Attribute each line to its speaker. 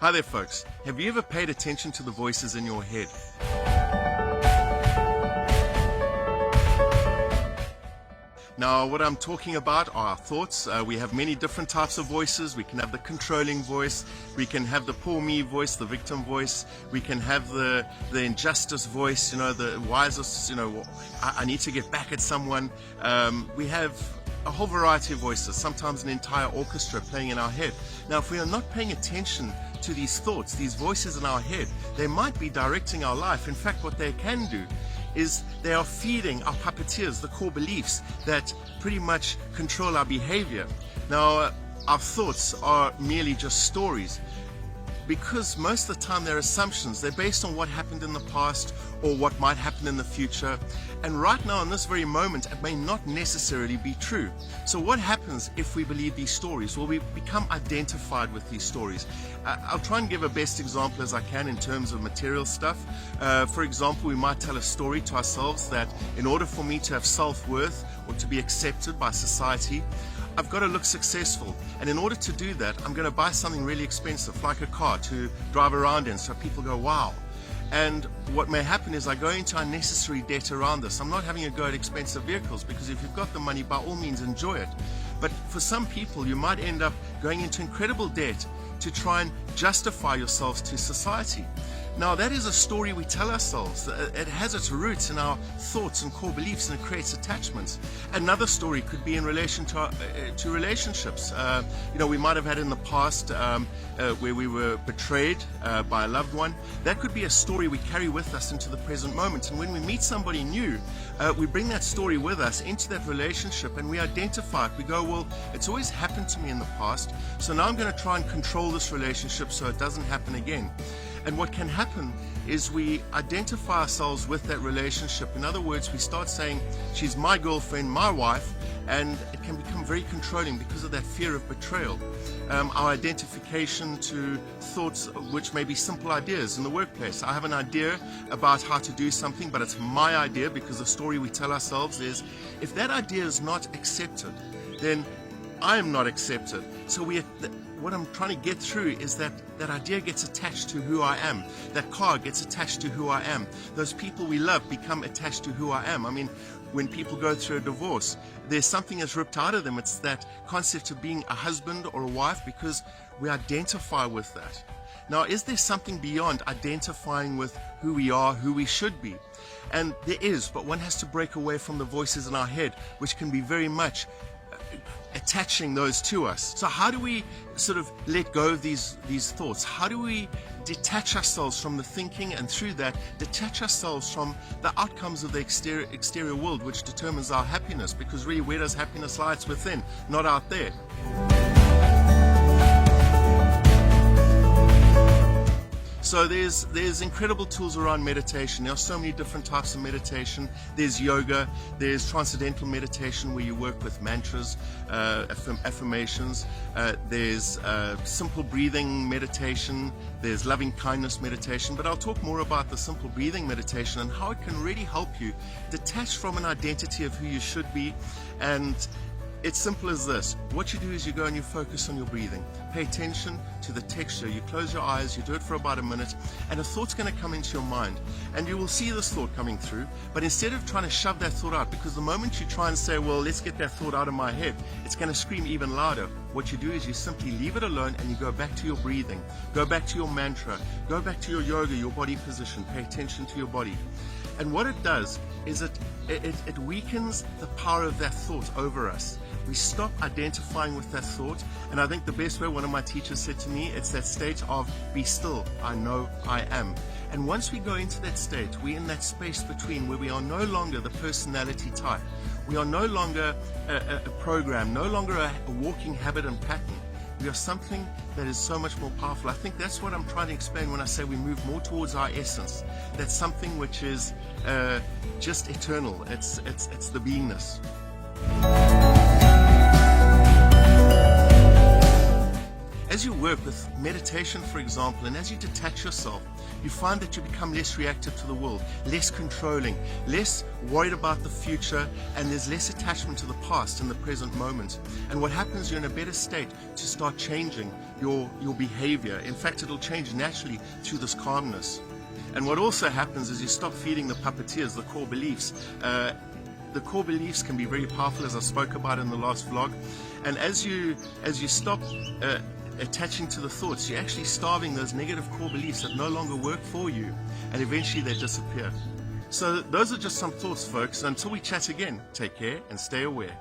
Speaker 1: Hi there folks, have you ever paid attention to the voices in your head? Now what I'm talking about are our thoughts. We have many different types of voices. We can have the controlling voice, we can have the poor me voice, the victim voice, we can have the injustice voice, the wisest, I need to get back at someone. We have a whole variety of voices, sometimes an entire orchestra playing in our head. Now if we are not paying attention to these thoughts, these voices in our head, they might be directing our life. In fact, what they can do is they are feeding our puppeteers, the core beliefs that pretty much control our behavior. Now, our thoughts are merely just stories, because most of the time they're assumptions. They're based on what happened in the past or what might happen in the future. And right now, in this very moment, it may not necessarily be true. So what happens if we believe these stories? Well, we become identified with these stories. I'll try and give a best example as I can in terms of material stuff. For example, we might tell a story to ourselves that in order for me to have self-worth or to be accepted by society, I've got to look successful, and in order to do that, I'm going to buy something really expensive, like a car, to drive around in, so people go, wow. And what may happen is I go into unnecessary debt around this. I'm not having a go at expensive vehicles, because if you've got the money, by all means enjoy it. But for some people, you might end up going into incredible debt to try and justify yourselves to society. Now that is a story we tell ourselves. It has its roots in our thoughts and core beliefs, and it creates attachments. Another story could be in relation to relationships. We might have had in the past where we were betrayed by a loved one. That could be a story we carry with us into the present moment. And when we meet somebody new, we bring that story with us into that relationship, and we identify it. We go, well, it's always happened to me in the past, so now I'm going to try and control this relationship so it doesn't happen again. And what can happen is we identify ourselves with that relationship. In other words, we start saying, she's my girlfriend, my wife, and it can become very controlling because of that fear of betrayal. Our identification to thoughts which may be simple ideas in the workplace. I have an idea about how to do something, but it's my idea, because the story we tell ourselves is, if that idea is not accepted, then I am not accepted. So what I'm trying to get through is that idea gets attached to who I am. That car gets attached to who I am. Those people we love become attached to who I am. I mean, when people go through a divorce, there's something that's ripped out of them. It's that concept of being a husband or a wife, because we identify with that. Now, is there something beyond identifying with who we are, who we should be? And there is, but one has to break away from the voices in our head, which can be very much attaching those to us. So how do we sort of let go of these thoughts? How do we detach ourselves from the thinking, and through that detach ourselves from the outcomes of the exterior world, which determines our happiness? Because really, where does happiness lie? It's within, not out there. So there's incredible tools around meditation. There are so many different types of meditation. There's yoga, there's transcendental meditation where you work with mantras, affirmations. There's simple breathing meditation. There's loving kindness meditation. But I'll talk more about the simple breathing meditation and how it can really help you detach from an identity of who you should be. And it's simple as this. What you do is you go and you focus on your breathing. Pay attention to the texture. You close your eyes, you do it for about a minute, and a thought's going to come into your mind. And you will see this thought coming through, but instead of trying to shove that thought out, because the moment you try and say, well, let's get that thought out of my head, it's going to scream even louder. What you do is you simply leave it alone, and you go back to your breathing. Go back to your mantra. Go back to your yoga, your body position. Pay attention to your body. And what it does is it weakens the power of that thought over us. We stop identifying with that thought. And I think the best way, one of my teachers said to me, it's that state of be still, I know I am. And once we go into that state, we're in that space between where we are no longer the personality type. We are no longer a program, no longer a walking habit and pattern. We are something that is so much more powerful. I think that's what I'm trying to explain when I say we move more towards our essence. That's something which is just eternal. It's the beingness. As you work with meditation, for example, and as you detach yourself, you find that you become less reactive to the world, less controlling, less worried about the future, and there's less attachment to the past and the present moment. And what happens, you're in a better state to start changing your behavior. In fact, it'll change naturally through this calmness. And what also happens is you stop feeding the puppeteers, the core beliefs. The core beliefs can be very powerful, as I spoke about in the last vlog. And as you stop attaching to the thoughts, you're actually starving those negative core beliefs that no longer work for you, and eventually they disappear. So those are just some thoughts, folks. Until we chat again, take care and stay aware.